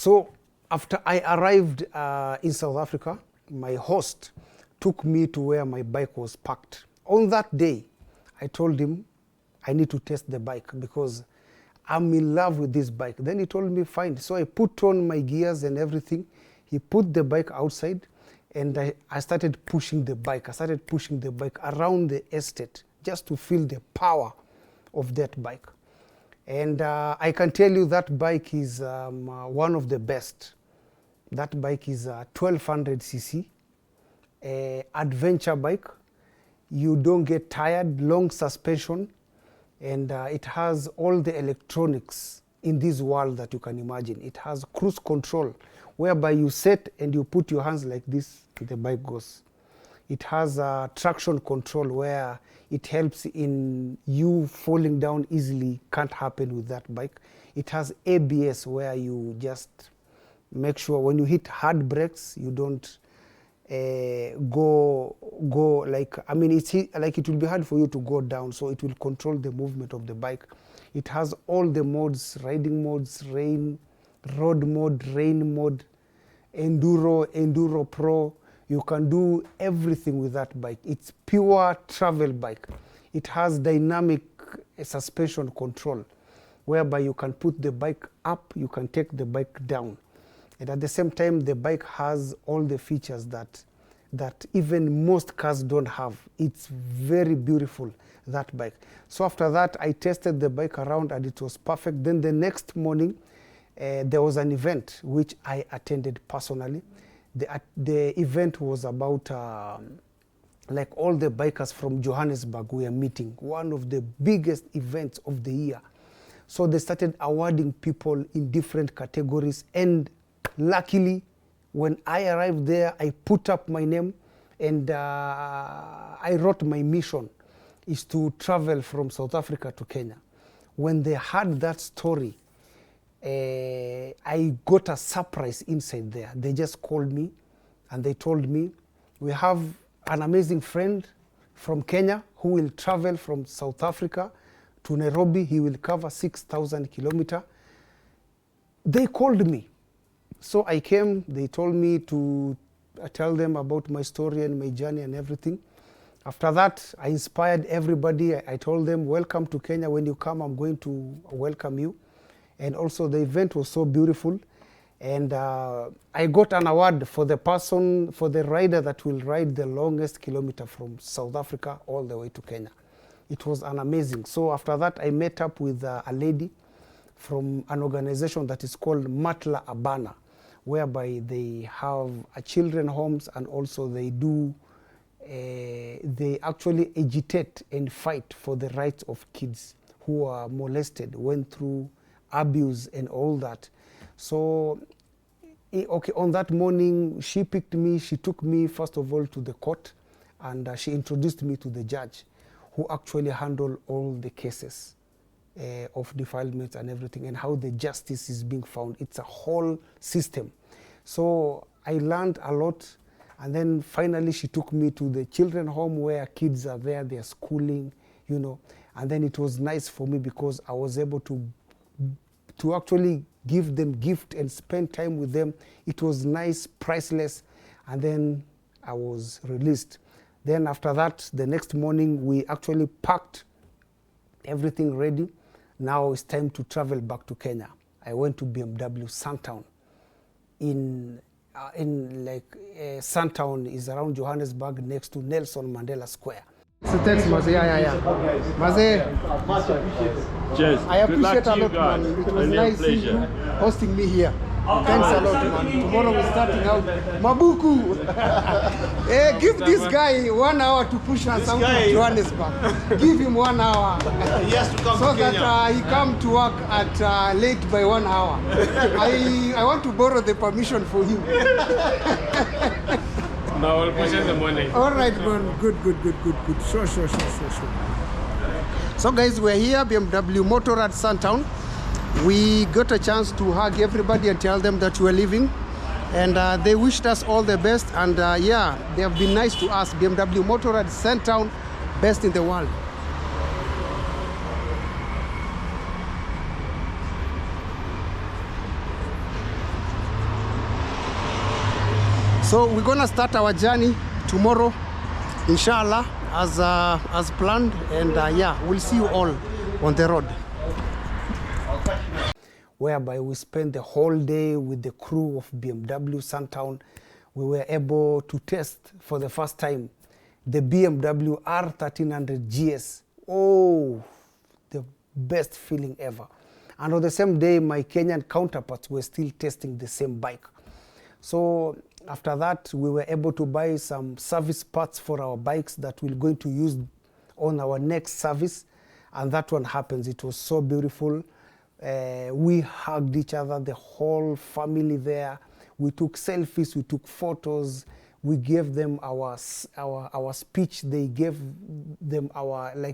So after I arrived in South Africa, my host took me to where my bike was parked. On that day, I told him I need to test the bike because I'm in love with this bike. Then he told me, fine. So I put on my gears and everything. He put the bike outside and I started pushing the bike. I started pushing the bike around the estate just to feel the power of that bike. And I can tell you that bike is one of the best. That bike is a 1200 cc adventure bike. You don't get tired, long suspension, and it has all the electronics in this world that you can imagine. It has cruise control, whereby you set and you put your hands like this, the bike goes. It has traction control where it helps in you falling down easily, can't happen with that bike. It has ABS where you just make sure when you hit hard brakes, you don't go like, I mean, it's like it will be hard for you to go down, so it will control the movement of the bike. It has all the modes, riding modes, rain, road mode, rain mode, enduro pro. You can do everything with that bike. It's pure travel bike. It has dynamic suspension control, whereby you can put the bike up, you can take the bike down. And at the same time, the bike has all the features that even most cars don't have. It's very beautiful, that bike. So after that, I tested the bike around and it was perfect. Then the next morning, there was an event which I attended personally. The event was about like all the bikers from Johannesburg were meeting, one of the biggest events of the year. So they started awarding people in different categories, and luckily, when I arrived there, I put up my name and I wrote my mission is to travel from South Africa to Kenya. When they heard that story, I got a surprise inside there. They just called me and they told me, we have an amazing friend from Kenya who will travel from South Africa to Nairobi. He will cover 6,000 kilometers. They called me. So I came, they told me to tell them about my story and my journey and everything. After that, I inspired everybody. I told them, welcome to Kenya. When you come, I'm going to welcome you. And also the event was so beautiful. And I got an award for the person, for the rider that will ride the longest kilometer from South Africa all the way to Kenya. It was an amazing. So after that, I met up with a lady from an organization that is called Matla Abana, whereby they have children homes and also they do, they actually agitate and fight for the rights of kids who are molested, went through abuse and all that. So, okay, on that morning, she picked me, she took me first of all to the court, and she introduced me to the judge who actually handled all the cases of defilement and everything, and how the justice is being found. It's a whole system. So I learned a lot, and then finally she took me to the children home where kids are there, they're schooling, you know, and then it was nice for me because I was able to actually give them gift and spend time with them. It was nice, priceless, and then I was released. Then after that, the next morning, we actually packed everything ready. Now it's time to travel back to Kenya. I went to BMW Sown. Suntown is around Johannesburg, next to Nelson Mandela Square. It's a text, Maze. Yeah. Maze. Cheers. I appreciate a lot, man. It was nice hosting me here. Thanks a lot, man. Tomorrow we're starting out. Mabuku! Give this guy 1 hour to push us out of Johannesburg. Give him 1 hour. He has to come so to Kenya. that he come to work at late by 1 hour. I want to borrow the permission for him. No, we'll push in the morning. All right, man. Good. Sure. So guys, we're here, BMW Motorrad Suntown. We got a chance to hug everybody and tell them that we're leaving. And they wished us all the best. And yeah, they have been nice to us. BMW Motorrad Suntown, best in the world. So we're gonna start our journey tomorrow, inshallah, as planned, and yeah, we'll see you all on the road. Whereby we spent the whole day with the crew of BMW Sown. We were able to test for the first time the BMW R1300 GS. Oh, the best feeling ever. And on the same day, my Kenyan counterparts were still testing the same bike. So after that, we were able to buy some service parts for our bikes that we're going to use on our next service. And that one happens. It was so beautiful. We hugged each other, the whole family there. We took selfies, we took photos. We gave them our speech. They gave them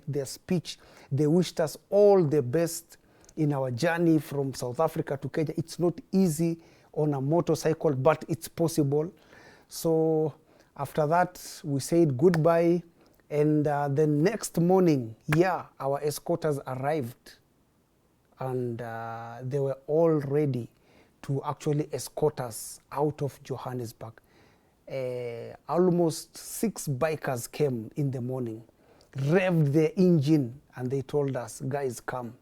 their speech. They wished us all the best in our journey from South Africa to Kenya. It's not easy on a motorcycle, but it's possible. So after that, we said goodbye. And the next morning, yeah, our escorters arrived. And they were all ready to actually escort us out of Johannesburg. Almost 6 bikers came in the morning, revved their engine, and they told us, guys, come.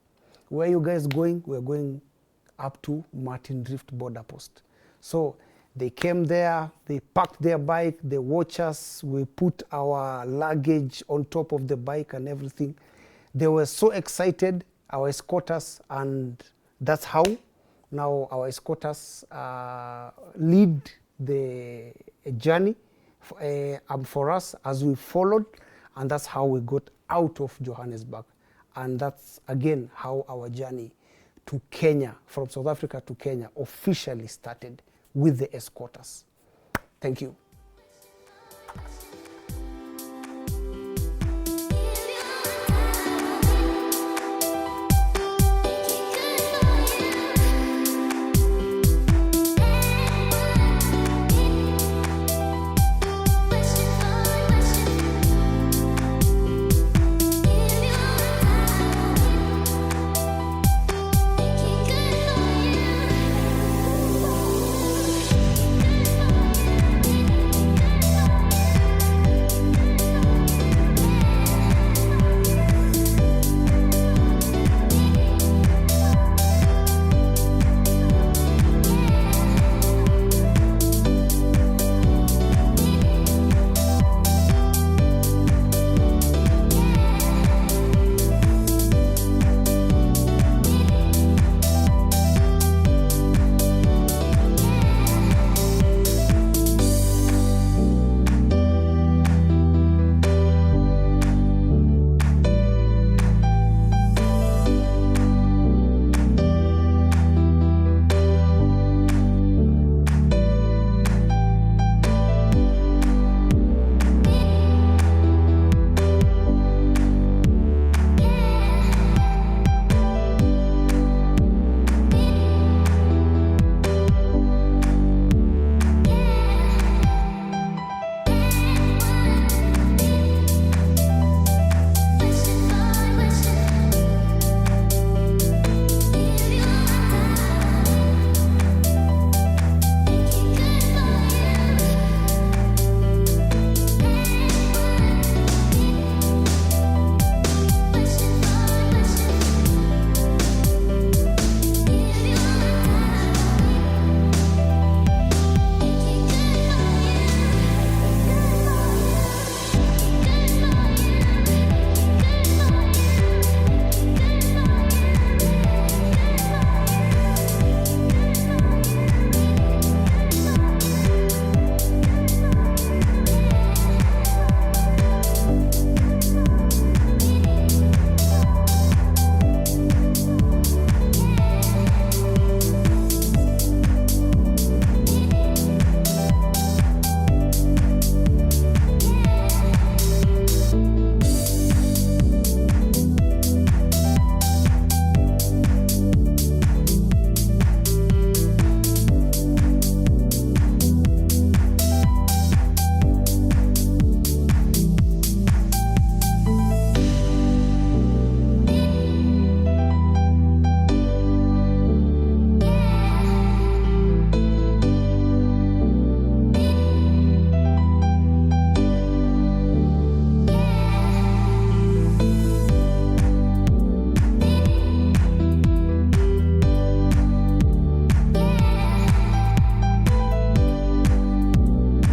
Where are you guys going? We're going up to Martin Drift border post. So they came there, they parked their bike, they watched us, we put our luggage on top of the bike and everything. They were so excited, our escorters, and that's how now our escorters lead the journey for us as we followed, and that's how we got out of Johannesburg. And that's, again, how our journey to Kenya, from South Africa to Kenya, officially started with the escorters. Thank you.